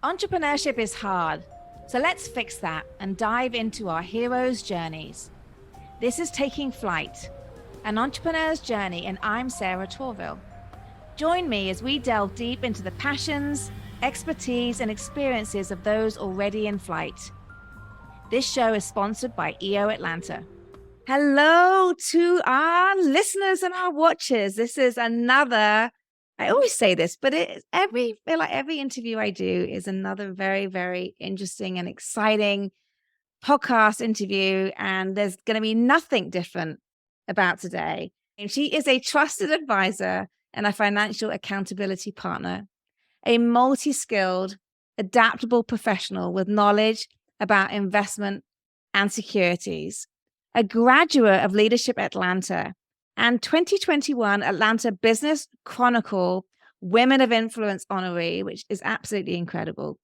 Entrepreneurship is hard, so let's fix that and dive into our heroes' journeys. This is Taking Flight, an entrepreneur's journey, and I'm Sarah Tourville. Join me as we delve deep into the passions, expertise, and experiences of those already in flight. This show is sponsored by EO Atlanta. Hello to our listeners and our watchers. This is another, I always say this, but every interview I do is another very, very interesting and exciting podcast interview. And there's going to be nothing different about today. And she is a trusted advisor and a financial accountability partner, a multi-skilled, adaptable professional with knowledge about investment and securities, a graduate of Leadership Atlanta and 2021 Atlanta Business Chronicle Women of Influence honoree, which is absolutely incredible.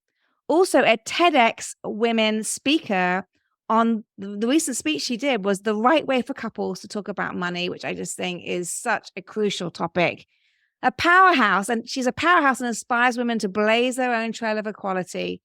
Also a TEDx women speaker. On the recent speech she did was the right way for couples to talk about money, which I just think is such a crucial topic. A powerhouse, and she's a powerhouse and inspires women to blaze their own trail of equality.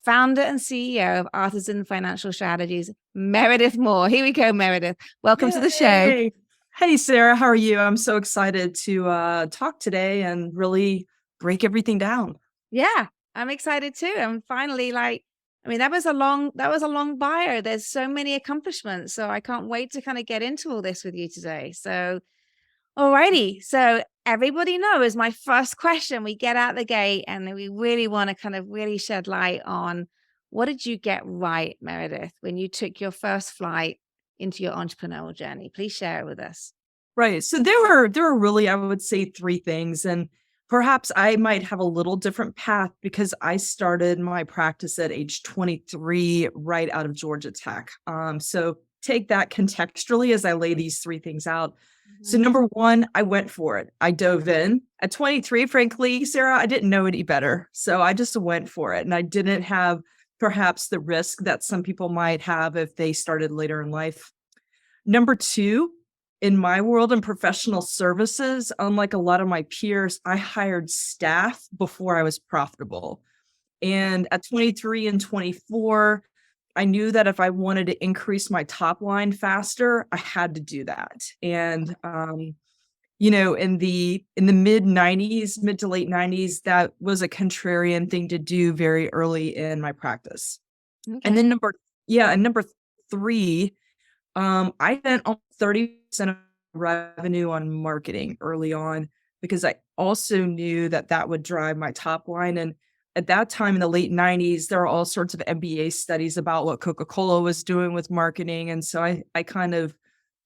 Founder and CEO of Artisan Financial Strategies, Meredith Moore. Here we go, Meredith. Welcome to the show. Hey, Sarah, how are you? I'm so excited to talk today and really break everything down. Yeah, I'm excited too. And finally, that was a long bio. There's so many accomplishments. So I can't wait to kind of get into all this with you today. So, alrighty. So everybody knows my first question, we get out the gate and we really want to kind of really shed light on what did you get right, Meredith, when you took your first flight into your entrepreneurial journey? Please share it with us. Right. So there were really, I would say, three things. And perhaps I might have a little different path because I started my practice at age 23 right out of Georgia Tech. So take that contextually as I lay these three things out. So number one, I went for it. I dove in. At 23, frankly, Sarah, I didn't know any better. So I just went for it. And I didn't have perhaps the risk that some people might have if they started later in life. Number two, in my world in professional services, unlike a lot of my peers, I hired staff before I was profitable. And at 23 and 24, I knew that if I wanted to increase my top line faster, I had to do that. And, in the mid to late 90s, that was a contrarian thing to do very early in my practice. Okay. And then number three, I spent almost 30% of revenue on marketing early on because I also knew that would drive my top line. And at that time in the late 90s, there were all sorts of MBA studies about what Coca-Cola was doing with marketing. And so I kind of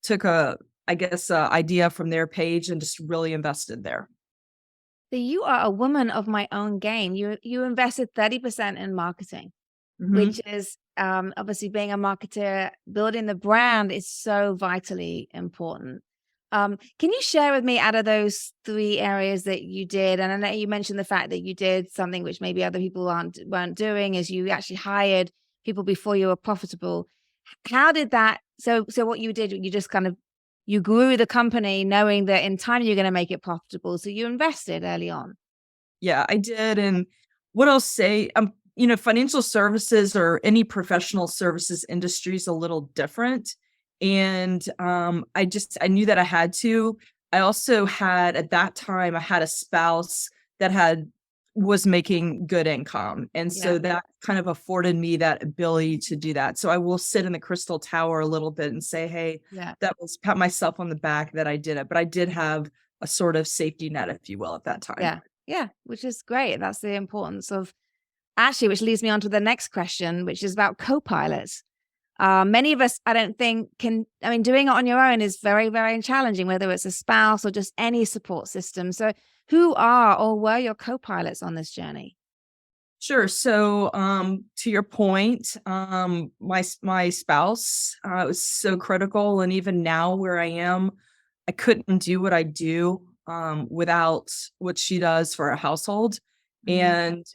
took a idea from their page and just really invested there. So you are a woman of my own game. You invested 30% in marketing, which is obviously being a marketer, building the brand is so vitally important. Can you share with me out of those three areas that you did? And I know you mentioned the fact that you did something which maybe other people weren't doing, is you actually hired people before you were profitable. How did that? So what you did, you just kind of, you grew the company knowing that in time you're going to make it profitable. So you invested early on. Yeah, I did. And what I'll say, financial services or any professional services industry is a little different. And I knew that I had to. I also had, at that time, I had a spouse that was making good income. And so that kind of afforded me that ability to do that. So I will sit in the crystal tower a little bit and say, hey, that was pat myself on the back that I did it. But I did have a sort of safety net, if you will, at that time. Yeah, which is great. That's the importance of, actually, which leads me on to the next question, which is about co-pilots. Many of us, I don't think doing it on your own is very, very challenging, whether it's a spouse or just any support system. So who are or were your co-pilots on this journey? Sure. So to your point, my spouse was so critical. And even now where I am, I couldn't do what I do without what she does for our household. And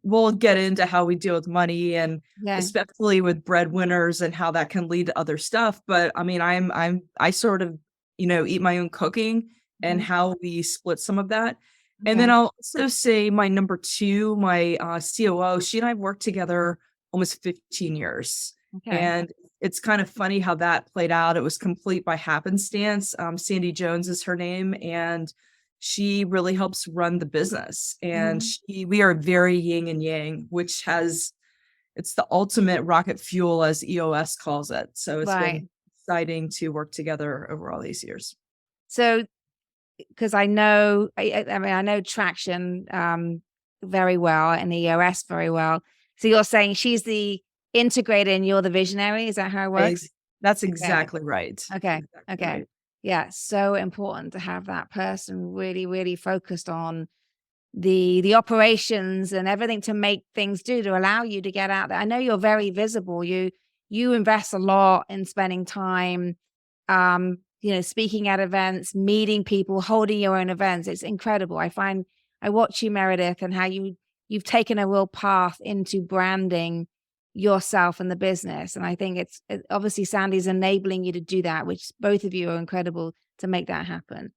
we'll get into how we deal with money and especially with breadwinners and how that can lead to other stuff. But I sort of, eat my own cooking and how we split some of that. And then Okay. I'll also say my number two, my COO, she and I have worked together almost 15 years. Okay. And it's kind of funny how that played out. It was complete by happenstance. Sandy Jones is her name, and she really helps run the business. And Mhm. we are very yin and yang, which it's the ultimate rocket fuel, as EOS calls it. So it's Right. been exciting to work together over all these years. So, because I know, I mean, I know traction very well and EOS very well. So you're saying she's the integrator and you're the visionary. Is that how it Ex- works? That's Okay. exactly right. Okay. Exactly Okay. right. Yeah. So important to have that person really, really focused on the operations and everything to make things do to allow you to get out there. I know you're very visible. You invest a lot in spending time, speaking at events, meeting people, holding your own events. It's incredible. I watch you, Meredith, and how you've taken a real path into branding yourself and the business. And I think obviously Sandy's enabling you to do that, which both of you are incredible to make that happen.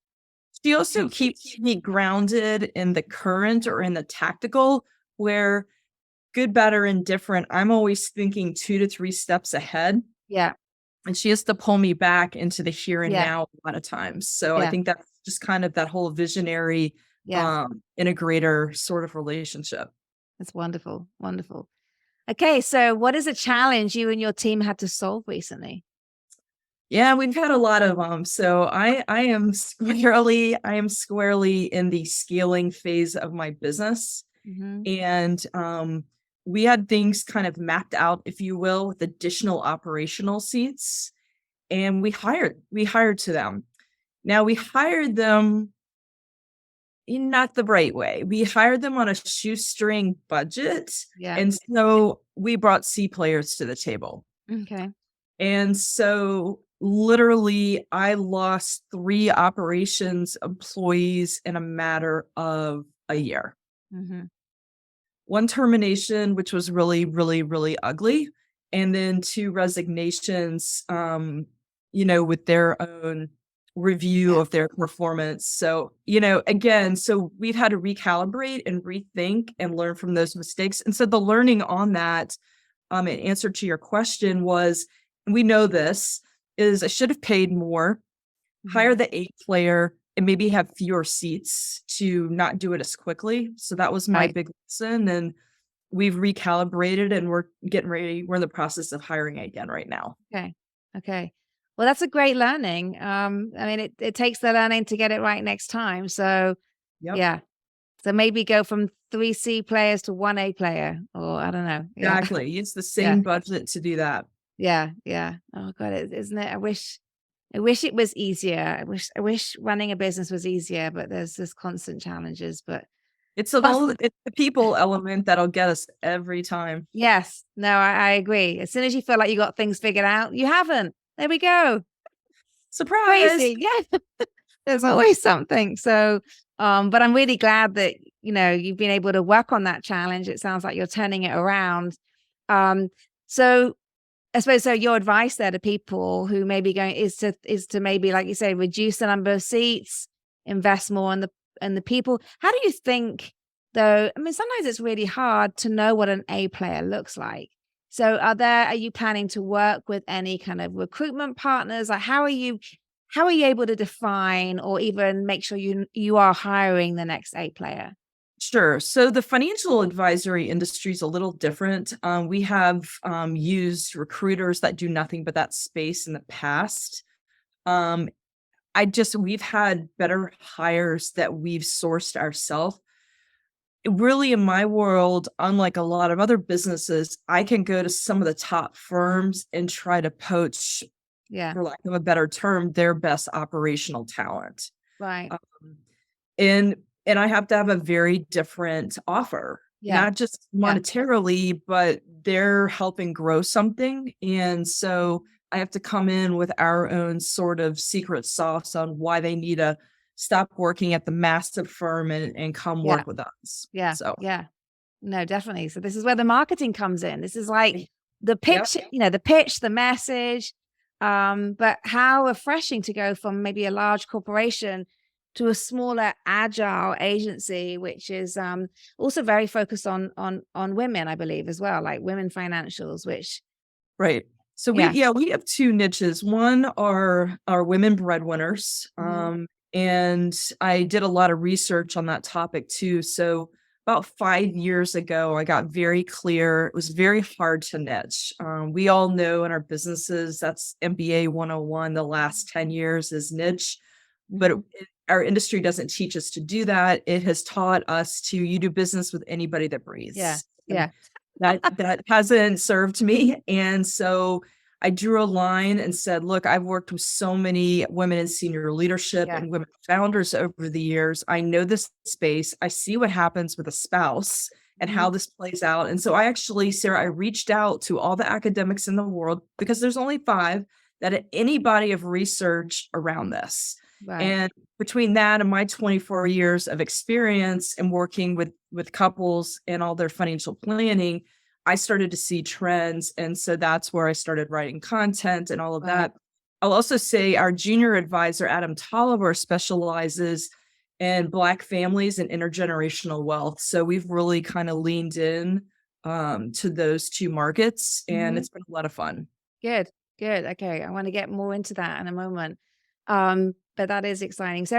She also keeps me grounded in the current or in the tactical, where good, better, and different, I'm always thinking 2 to 3 steps ahead. Yeah. And she has to pull me back into the here and Yeah. now a lot of times. So I Yeah. think that's just kind of that whole visionary Yeah. integrator sort of relationship. That's wonderful. Wonderful. Okay, so what is a challenge you and your team had to solve recently? Yeah, we've had a lot of them. So I am squarely in the scaling phase of my business. Mhm. And we had things kind of mapped out, if you will, with additional operational seats. And we hired to them. Now we hired them in not the right way. We hired them on a shoestring budget. Yeah. And so we brought C players to the table. Okay. And so literally I lost 3 operations employees in a matter of a year. Mhm. 1 termination, which was really, really, really ugly, and then 2 resignations, with their own review Yeah. of their performance. So, again, so we've had to recalibrate and rethink and learn from those mistakes. And so the learning on that, in answer to your question was, and we know this, is I should have paid more, hire Mhm. the A player, and maybe have fewer seats to not do it as quickly. So that was my Right. big lesson, and we've recalibrated and we're getting ready. We're in the process of hiring again right now. Okay. Okay. Well, that's a great learning. I mean, it takes the learning to get it right next time. So, Yep, yeah. So maybe go from 3 C players to 1 A player, or I don't know. Yeah. exactly. It's the Yeah. same budget to do that. Yeah. Yeah. Oh god, isn't it? I wish it was easier. I wish running a business was easier, but there's just constant challenges. But It's the people element that'll get us every time. yes, no, I agree. As soon as you feel like you got things figured out, you haven't. There we go. Surprise! Crazy. Yeah. There's always something. So, but I'm really glad that, you've been able to work on that challenge. It sounds like you're turning it around. Um, so I suppose so your advice there to people who may be going is to maybe, like you say, reduce the number of seats, invest more in the people. How do you think though? I mean, sometimes it's really hard to know what an A player looks like. So are you planning to work with any kind of recruitment partners? Like how are you able to define or even make sure you are hiring the next A player? Sure. So the financial advisory industry is a little different. We have used recruiters that do nothing but that space in the past. Um, we've had better hires that we've sourced ourselves. Really, in my world, unlike a lot of other businesses, I can go to some of the top firms and try to poach, Yeah. for lack of a better term, their best operational talent. Right. Um, and I have to have a very different offer, Yeah. not just Yeah. monetarily, but they're helping grow something. And so I have to come in with our own sort of secret sauce on why they need to stop working at the massive firm and come Yeah. work with us. Yeah. So, Yeah. No, definitely. So this is where the marketing comes in. This is like the yep. pitch, the pitch, the message. But how refreshing to go from maybe a large corporation to a smaller, agile agency, which is also very focused on women, I believe, as well, like women financials, which Right. So yeah. we have 2 niches. One are women breadwinners, Mhm. and I did a lot of research on that topic too. So about 5 years ago, I got very clear. It was very hard to niche. We all know in our businesses, that's MBA 101, the last 10 years is niche, but Mhm. our industry doesn't teach us to do that. It has taught us to you do business with anybody that Yeah. breathes. Yeah. That hasn't served me, and so I drew a line and said, "Look, I've worked with so many women in senior leadership Yeah. and women founders over the years. I know this space. I see what happens with a spouse and how Mhm. this plays out." And so I actually, Sarah, I reached out to all the academics in the world because there's only 5 that had any body of research around this. Right. And between that and my 24 years of experience and working with couples and all their financial planning, I started to see trends, and so that's where I started writing content and all of Right. that. I'll also say our junior advisor, Adam Tolliver, specializes in Black families and intergenerational wealth. So we've really kind of leaned in to those 2 markets, and Mhm. it's been a lot of fun. Good. Good. Okay. I want to get more into that in a moment. But that is exciting. So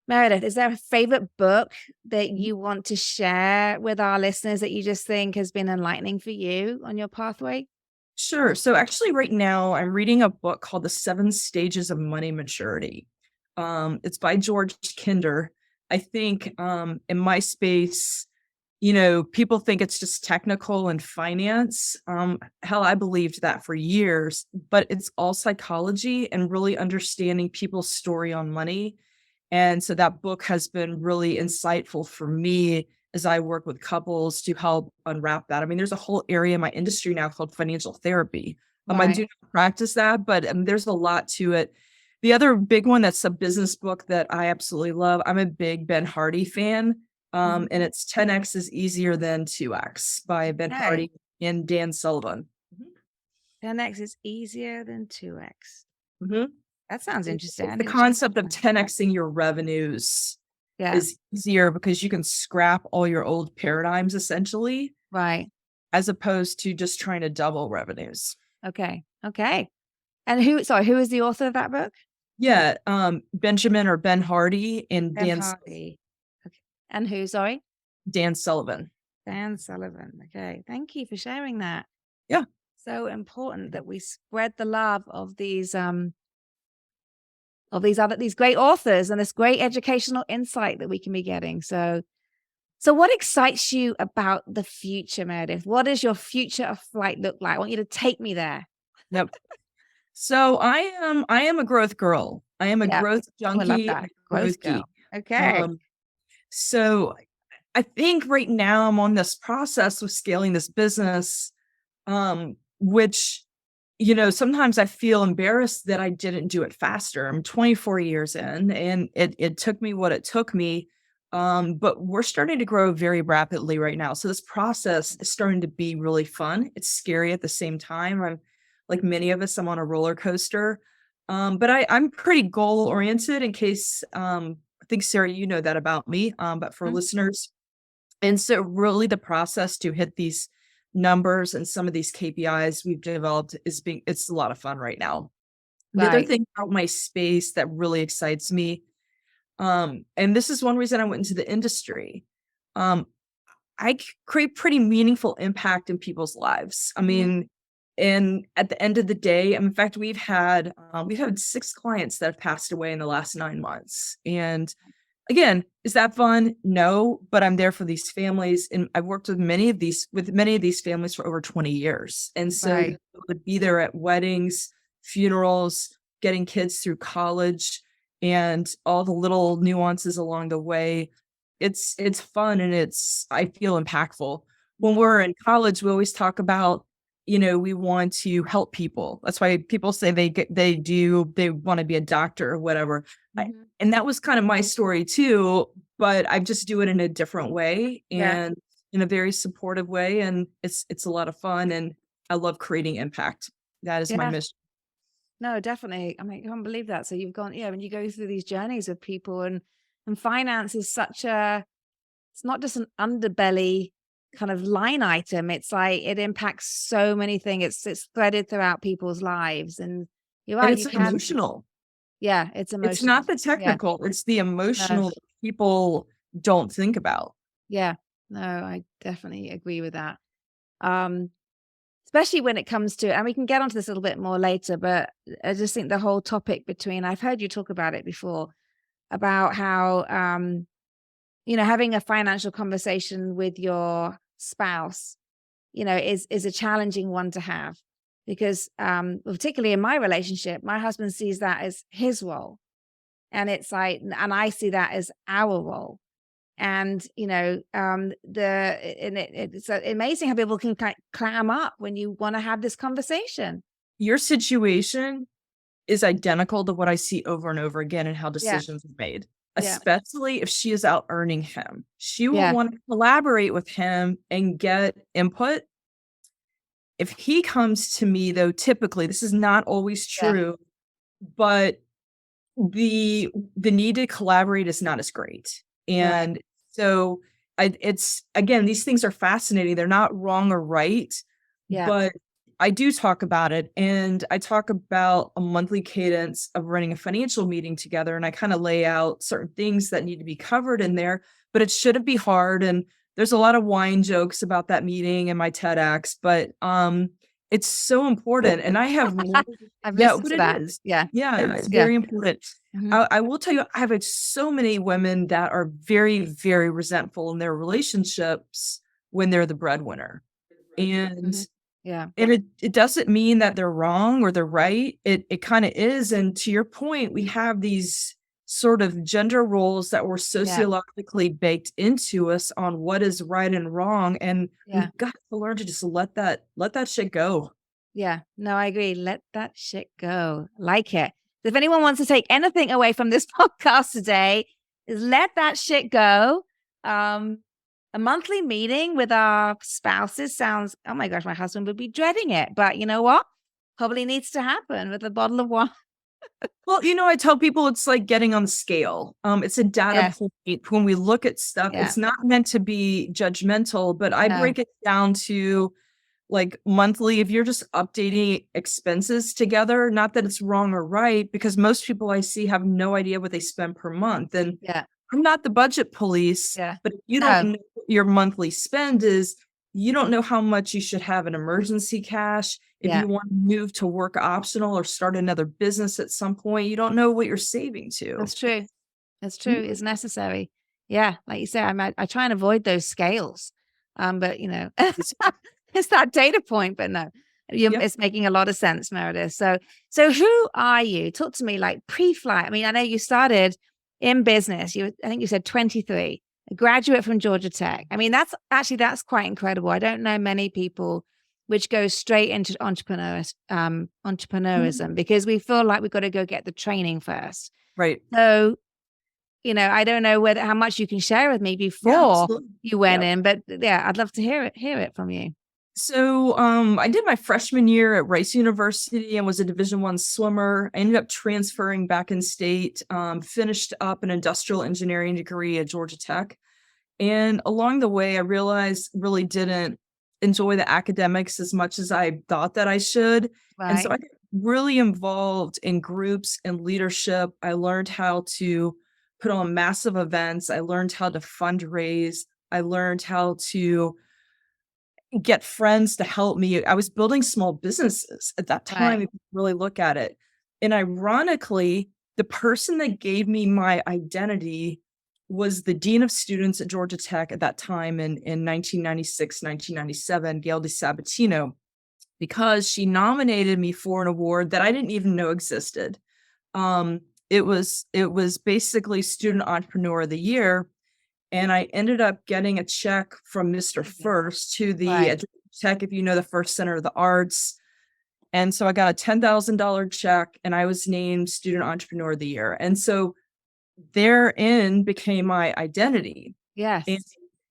Meredith, is there a favorite book that you want to share with our listeners that you just think has been enlightening for you on your pathway? Sure. So actually right now I'm reading a book called The 7 Stages of Money Maturity. It's by George Kinder. I think in my space, people think it's just technical and finance. Hell, I believed that for years, but it's all psychology and really understanding people's story on money. And so that book has been really insightful for me as I work with couples to help unwrap that. I mean, there's a whole area in my industry now called financial therapy. I Right. do not practice that, but there's a lot to it. The other big one that's a business book that I absolutely love. I'm a big Ben Hardy fan, Mhm. and it's 10x is easier than 2x by Ben Okay. Hardy and Dan Sullivan. 10x is easier than 2x. Mhm. That sounds interesting. It's I the need to check concept that of out. 10xing your revenues Yeah. is easier because you can scrap all your old paradigms essentially, Right. as opposed to just trying to double revenues. Okay. Okay. And who is the author of that book? Yeah, Benjamin or Ben Hardy and Ben Hardy. Okay. And who, sorry? Dan Sullivan. Dan Sullivan. Okay. Thank you for sharing that. Yeah, So important that we spread the love of these great authors and this great educational insight that we can be getting. So what excites you about the future, Meredith? What does your future of flight look like? I want you to take me there. yep. So I am a growth girl. I am a Yeah. growth Oh, I love junkie, a that. growth Growth geek. girl. Okay. Um, so I think right now I'm on this process of scaling this business, which sometimes I feel embarrassed that I didn't do it faster. I'm 24 years in, and it took me what it took me. But we're starting to grow very rapidly right now. So this process is starting to be really fun. It's scary at the same time. I'm like many of us, I'm on a roller coaster. But I'm pretty goal oriented in case I think Sarah, you know that about me. But for Mhm. listeners, and so really the process to hit these numbers and some of these KPIs we've developed it's a lot of fun right now. The other Right. thing about my space that really excites me, and this is one reason I went into the industry. Um, create pretty meaningful impact in people's lives. I Mhm. mean, and at the end of the day, in fact, we've had 6 clients that have passed away in the last 9 months, and again, is that fun? No, but I'm there for these families, and I've worked with many of these families for over 20 years, and so to Right. be able to be there at weddings, funerals, getting kids through college, and all the little nuances along the way, it's fun and I feel impactful. When Mhm. we're in college, we always talk about, we want to help people. That's why people say they wanna be a doctor or whatever. Mhm. And that was kind of my story too, but I just do it in a different way Yeah. and in a very supportive way, and it's a lot of fun, and I love creating impact. That is my Yeah. mission. No, definitely. I mean, I can't believe that. So you've gone, yeah, when you go through these journeys with people, and finance is such a, it's not just an underbelly kind of line item. It's like it impacts so many things. It's threaded throughout people's lives. And you're And right, it's you can, emotional. yeah, it's It's not emotional. the Yeah. technical, it's the No, emotional that people don't think about. yeah. No, I definitely agree with that. Um, Especially when it comes to, and we can get onto this a little bit more later, but I just think the whole topic between, I've heard you talk about it before, about how, having a financial conversation with your spouse, is a challenging one to have because, particularly in my relationship, my husband sees that as his role. And it's like, and I see that as our role. And, it's amazing how people can clam up when you want to have this conversation. Your situation is identical to what I see over and over again in how Yeah. decisions are made, Yeah. especially if she is out earning him. She will Yeah. want to collaborate with him and get input. If he comes to me, though, typically, this is not always Yeah. true, but the need to collaborate is not as great. Right. And so it's again, these things are fascinating. They're not wrong or right, Yeah. but I do talk about it, and I talk about a monthly cadence of running a financial meeting together, and I kind of lay out certain things that need to be covered in there, but it shouldn't be hard. And there's a lot of wine jokes about that meeting and my TEDx, but it's so important. And I have I've yeah, listened but to it that. is. Yeah. Yeah, it's Yeah. very important. Mhm. I will tell you, I have so many women that are very, very resentful in their relationships when they're the breadwinner. And Mhm. Yeah. it doesn't mean that they're wrong or they're right. It kind of is. And to your point, we have these sort of gender roles that were Yeah. sociologically baked into us on what is right and wrong. And Yeah. we've got to learn to just let that shit go. Yeah. No, I agree. Let that shit go. Like it. If anyone wants to take anything away from this podcast today, is let that shit go. Um, a monthly meeting with our spouses sounds, oh my gosh, my husband would be dreading it. But you know what? Probably needs to happen with a bottle of wine. Well, I tell people it's like getting on the scale. It's a data Yes. point. When we look at stuff, Yeah. it's not meant to be judgmental, but I No. break it down to like monthly. If you're just updating expenses together, not that it's wrong or right, because most people I see have no idea what they spend per month. And Yeah. I'm not the budget police, Yeah. but if you don't No. know what your monthly spend is, you don't know how much you should have in emergency cash. If Yeah. you want to move to work optional or start another business at some point, you don't know what you're saving to. That's true. That's true. Mhm. It's necessary. Yeah, like you say, I try and avoid those scales. But It's- it's that data point. But no, Yep. it's making a lot of sense, Meredith. So who are you? Talk to me like pre-flight. I mean, I know you started in business. I think you said 23, a graduate from Georgia Tech. I mean, that's quite incredible. I don't know many people which go straight into Mhm. entrepreneurism because we feel like we've got to go get the training first. Right. So, I don't know how much you can share with me Yeah, before absolutely. you went Yep. in, but yeah, I'd love to hear it from you. So, I did my freshman year at Rice University and was a Division I swimmer. I ended up transferring back in state, finished up an industrial engineering degree at Georgia Tech. And along the way, I realized really didn't enjoy the academics as much as I thought that I should. And so Right. I got really involved in groups and leadership. I learned how to put on massive events. I learned how to fundraise. I learned how to get friends to help me. I was building small businesses at that time, Right. if you really look at it. And ironically, the person that gave me my identity was the dean of students at Georgia Tech at that time in 1996, 1997, Gail DeSabatino, because she nominated me for an award that I didn't even know existed. It was basically Student Entrepreneur of the Year, and I ended up getting a check from Mr. First to the Right. Tech, if you know the First Center of the Arts. And so I got a $10,000 check and I was named Student Entrepreneur of the Year. And so therein became my identity. And Yes.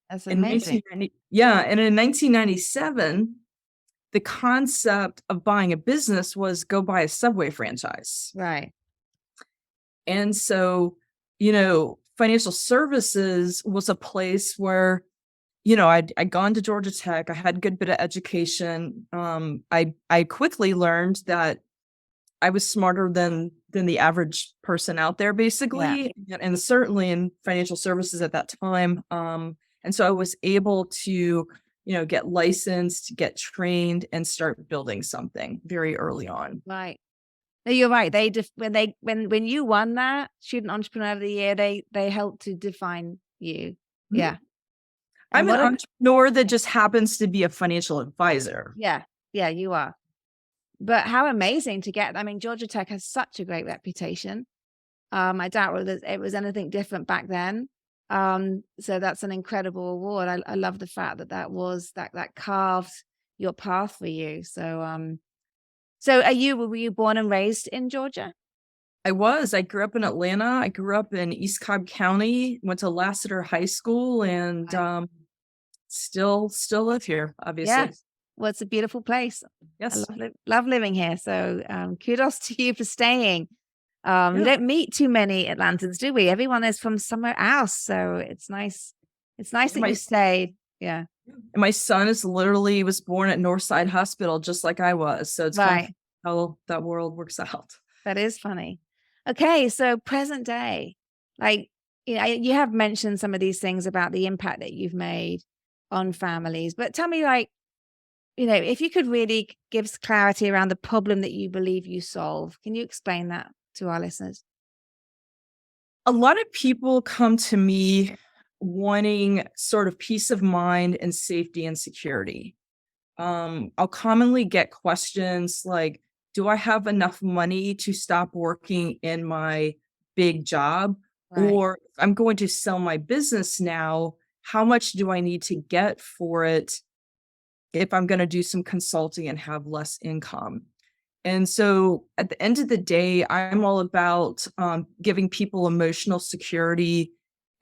That's in amazing. 1990, yeah, and in 1997, the concept of buying a business was go buy a Subway franchise. Right. And so, financial services was a place where, I'd gone to Georgia Tech. I had a good bit of education. I quickly learned that I was smarter than the average person out there, basically, and certainly in financial services at that time. And so I was able to, get licensed, get trained, and start building something very early on. Right. No, you're right. When you won that Student Entrepreneur of the Year, they helped to define you. Mhm. Yeah. I'm And an entrepreneur that just happens to be a financial advisor. yeah, you are. But how amazing to get. I mean, Georgia Tech has such a great reputation. I doubt whether it was anything different back then. So that's an incredible award. I love the fact that was that carved your path for you. So so were you born and raised in Georgia? I grew up in Atlanta. I grew up in East Cobb County, went to Lassiter High School, and Right. still live here, obviously. Yes. Well, it's a beautiful place. I Yes. love living here. So kudos to you for staying. We Yeah. don't meet too many Atlantans, do we? Everyone is from somewhere else. So it's nice. It's nice that you stayed. Yeah. And my son was born at Northside Hospital, just like I was. So it's Right. funny how that world works out. That is funny. Okay. So present day, like, you have mentioned some of these things about the impact that you've made on families, but tell me, like, if you could really give clarity around the problem that you believe you solve, can you explain that to our listeners? A lot of people come to me wanting sort of peace of mind and safety and security. I'll commonly get questions like, do I have enough money to stop working in my big job? Right. Or if I'm going to sell my business now, how much do I need to get for it if I'm going to do some consulting and have less income? And so at the end of the day, I'm all about giving people emotional security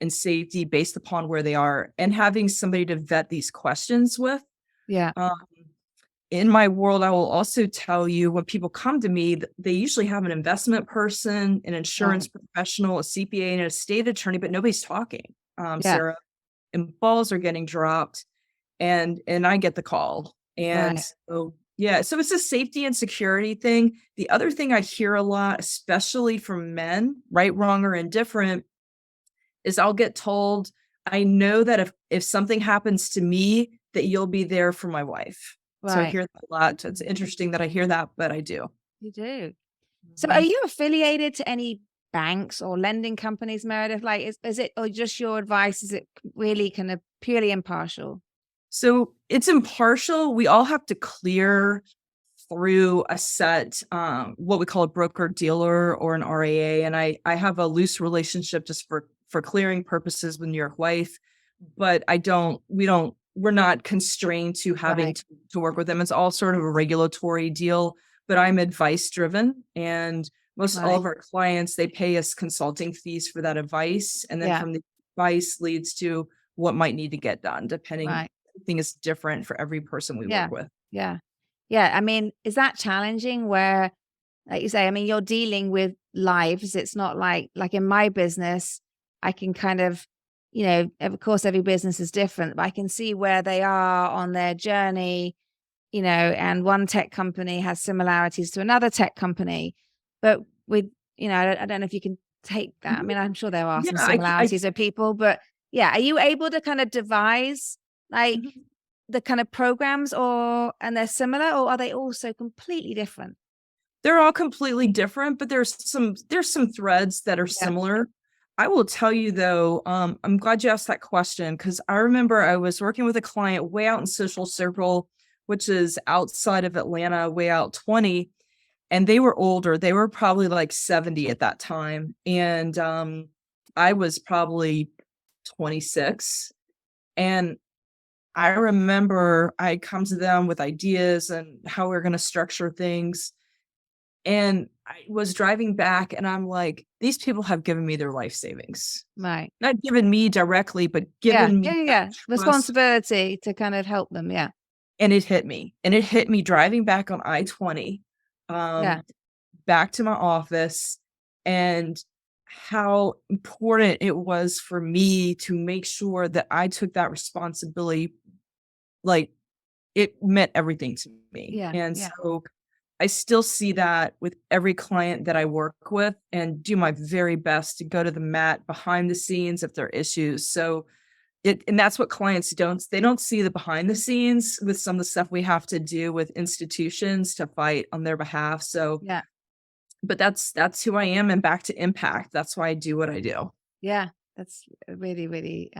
and safety based upon where they are and having somebody to vet these questions with. Yeah. Um, in my world, I will also tell you when people come to me, they usually have an investment person, an insurance professional, a CPA, and a state attorney, but nobody's talking, Yeah. Sarah. And balls are getting dropped, and I get the call. And Right. so, yeah, so it's a safety and security thing. The other thing I hear a lot, especially from men, right, wrong, or indifferent, is I'll get told, I know that if something happens to me, that you'll be there for my wife. So I Right. hear that a lot. It's interesting that I hear that, but I do. You do. So are you affiliated to any banks or lending companies, Meredith? Like, is it, or just your advice? Is it really kind of purely impartial? So it's impartial. We all have to clear through a set, what we call a broker dealer or an RAA. And I have a loose relationship just for clearing purposes with New York Life, but we're not constrained to having to work with them. It's all sort of a regulatory deal, but I'm advice driven, and most all of our clients, they pay us consulting fees for that advice. And then from the advice leads to what might need to get done, depending. Everything is different for every person we work with. Yeah. I mean, is that challenging where, like you say, I mean, you're dealing with lives. It's not like in my business, I can kind of, of course, every business is different, but I can see where they are on their journey, and one tech company has similarities to another tech company. But with, I don't know if you can take that. I mean, I'm sure there are some similarities of people, but are you able to kind of devise like the kind of programs and they're similar, or are they also completely different? They're all completely different, but there's some threads that are similar. I will tell you though, I'm glad you asked that question, because I remember I was working with a client way out in Social Circle, which is outside of Atlanta, way out 20, and they were older. They were probably like 70 at that time. And I was probably 26. And I remember I come to them with ideas and how we're going to structure things. And I was driving back and I'm like, these people have given me their life savings. Right. Not given me directly, but given me responsibility to kind of help them. Yeah. And it hit me. And it hit me driving back on I-20, Yeah. back to my office, and how important it was for me to make sure that I took that responsibility. Like, it meant everything to me. Yeah. And Yeah. so I still see that with every client that I work with, and do my very best to go to the mat behind the scenes if there are issues. So and that's what clients they don't see the behind the scenes with some of the stuff we have to do with institutions to fight on their behalf. So, Yeah. but that's who I am, and back to impact. That's why I do what I do. Yeah. That's really, really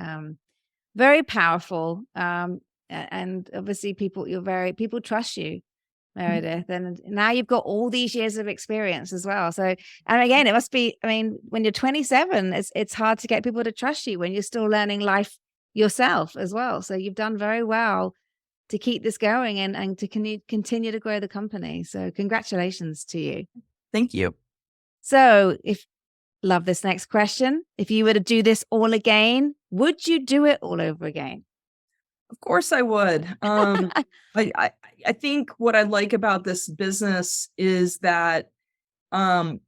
very powerful. And obviously people trust you, Meredith. And now you've got all these years of experience as well. So, and again, it must be, I mean, when you're 27, it's hard to get people to trust you when you're still learning life yourself as well. So you've done very well to keep this going and to continue to grow the company. So congratulations to you. Thank you. So love this next question. If you were to do this all again, would you do it all over again? Of course I would. I think what I like about this business is that um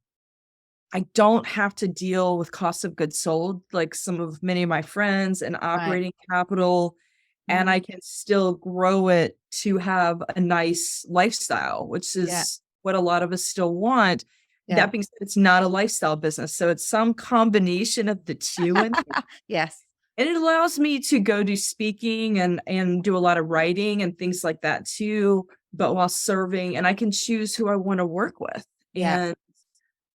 I don't have to deal with cost of goods sold like many of my friends, and Right. operating capital, and Mhm. I can still grow it to have a nice lifestyle, which Yeah. is what a lot of us still want. Yeah. That being said, it's not a lifestyle business, so it's some combination of the two, Yes. and it allows me to go do speaking and do a lot of writing and things like that too, but while serving, and I can choose who I wanna work with, Yeah. and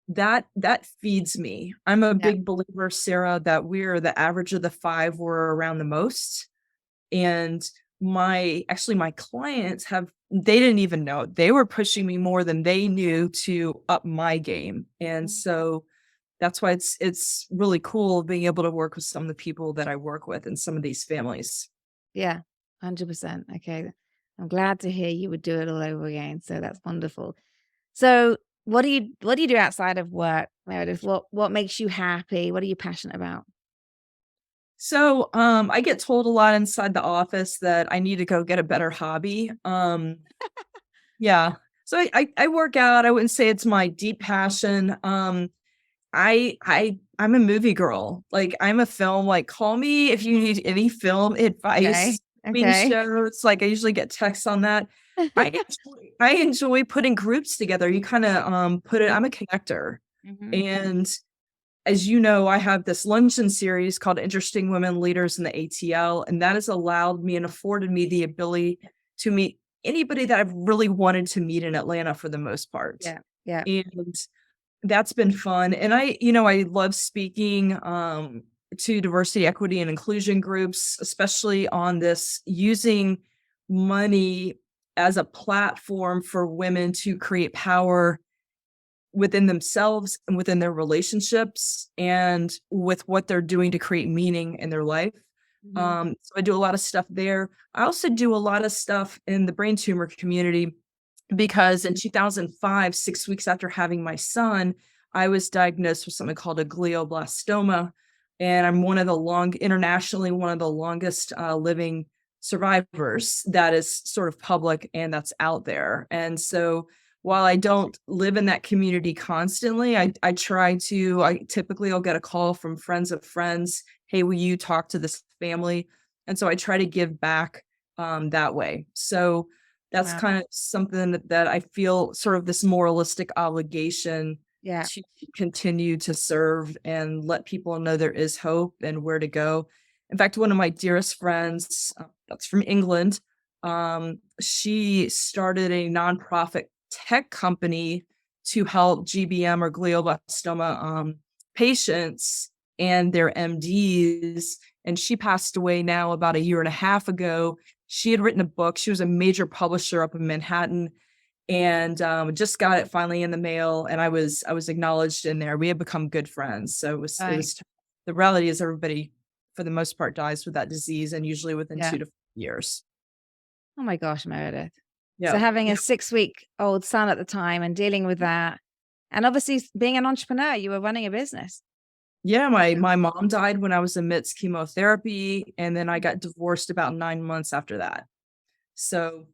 that feeds me. I'm a Yeah. big believer, Sarah, that we're the average of the 5 we're around the most, and my clients they didn't even know. They were pushing me more than they knew to up my game, and Mm. so that's why it's really cool being able to work with some of the people that I work with and some of these families. Yeah. 100%. Okay. I'm glad to hear you would do it all over again. So that's wonderful. So what do you do outside of work, Meredith? What makes you happy? What are you passionate about? So, I get told a lot inside the office that I need to go get a better hobby. Yeah. So I work out. I wouldn't say it's my deep passion. I'm a movie girl. Like, I'm a film, like, call me if you need any film Okay. advice, streaming Okay. shows. Like, I usually get texts on that. I enjoy putting groups together. You kind of put it. I'm a connector, Mhm. and as you know, I have this luncheon series called Interesting Women Leaders in the ATL, and that has allowed me and afforded me the ability to meet anybody that I've really wanted to meet in Atlanta for the most part. Yeah. Yeah. And that's been fun. And I love speaking to diversity, equity, and inclusion groups, especially on this using money as a platform for women to create power within themselves and within their relationships and with what they're doing to create meaning in their life. Mhm. So I do a lot of stuff there. I also do a lot of stuff in the brain tumor community because in 2005, 6 weeks after having my son, I was diagnosed with something called a glioblastoma. And I'm internationally, one of the longest living survivors that is sort of public and that's out there. And so while I don't live in that community constantly, I typically I'll get a call from friends of friends. Hey, will you talk to this family? And so I try to give back that way. So that's Wow. kind of something that I feel sort of this moralistic obligation Yeah. to continue to serve and let people know there is hope and where to go. In fact, one of my dearest friends, that's from England, she started a nonprofit tech company to help GBM or glioblastoma patients and their MDs. And she passed away now about a year and a half ago. She had written a book. She was a major publisher up in Manhattan, and just got it finally in the mail. And I was acknowledged in there. We had become good friends. So Right. the reality is everybody for the most part dies with that disease, and usually within Yeah. 2 to 4 years. Oh my gosh, Meredith. So Yeah. having a 6-week-old son at the time and dealing with that, and obviously being an entrepreneur, you were running a business. Yeah, my Yeah. my mom died when I was amidst chemotherapy, and then I got divorced about 9 months after that. So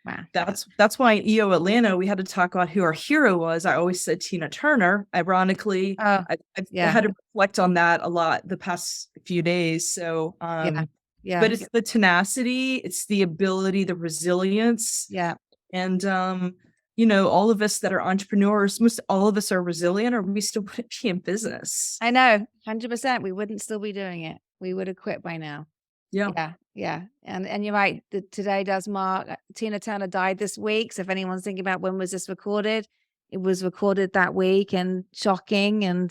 Wow. that's why in EO Atlanta, we had to talk about who our hero was. I always said Tina Turner. Ironically, I've had to reflect on that a lot the past few days. So, but it's the tenacity, it's the ability, the resilience. Yeah. And, all of us that are entrepreneurs, most all of us are resilient, or we still wouldn't be in business. I know, 100%. We wouldn't still be doing it. We would have quit by now. Yeah. Yeah. And you're right. Today does mark, Tina Turner died this week. So if anyone's thinking about when was this recorded, it was recorded that week, and shocking.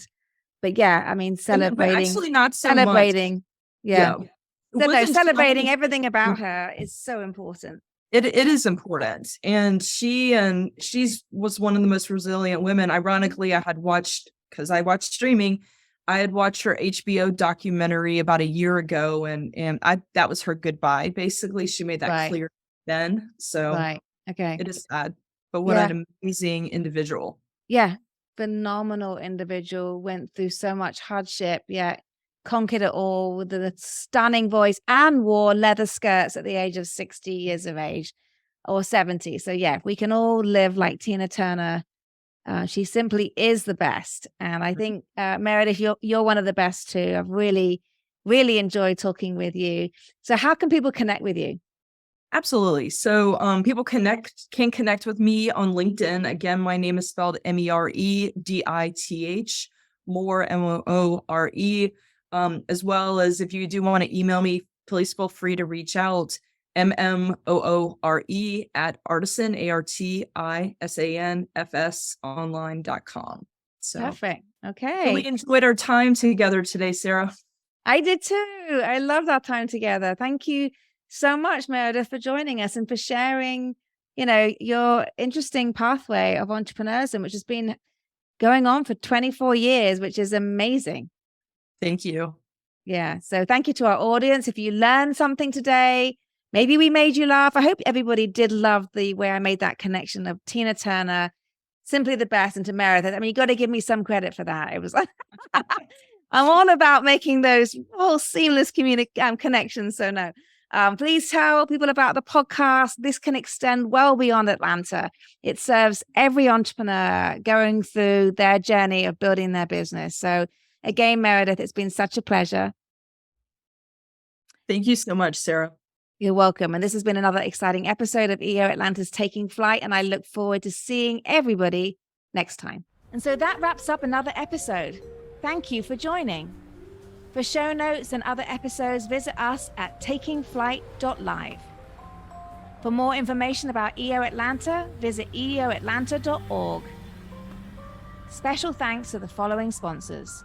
But yeah, I mean, celebrating. But actually not so celebrating. much. Yeah. So no, celebrating shocking. everything about her is so important. It is important. And she's was one of the most resilient women. Ironically, because I watched streaming, I had watched her HBO documentary about a year ago, and that was her goodbye. Basically, she made that clear then. So okay, it is sad, but what an amazing individual. Yeah, phenomenal individual. Went through so much hardship. Yeah, conquered it all with a stunning voice, and wore leather skirts at the age of 60 years of age or 70. So yeah, we can all live like Tina Turner. She simply is the best. And I think, Meredith, you're one of the best too. I've really, really enjoyed talking with you. So how can people connect with you? Absolutely. So people can connect with me on LinkedIn. Again, my name is spelled Meredith, Moore, Moore. As well as if you do want to email me, please feel free to reach out. MMOORE at Artisan, ARTISANFS online.com. So perfect. Okay. Really enjoyed our time together today, Sarah. I did too. I loved our time together. Thank you so much, Meredith, for joining us and for sharing, your interesting pathway of entrepreneurship, which has been going on for 24 years, which is amazing. Thank you. Yeah. So thank you to our audience. If you learned something today, maybe we made you laugh. I hope everybody did love the way I made that connection of Tina Turner, simply the best, and to Meredith. I mean, you got to give me some credit for that. It was like, I'm all about making those whole seamless connections. So no, please tell people about the podcast. This can extend well beyond Atlanta. It serves every entrepreneur going through their journey of building their business. So again, Meredith, it's been such a pleasure. Thank you so much, Sarah. You're welcome. And this has been another exciting episode of EO Atlanta's Taking Flight. And I look forward to seeing everybody next time. And so that wraps up another episode. Thank you for joining. For show notes and other episodes, visit us at takingflight.live. For more information about EO Atlanta, visit eoatlanta.org. Special thanks to the following sponsors: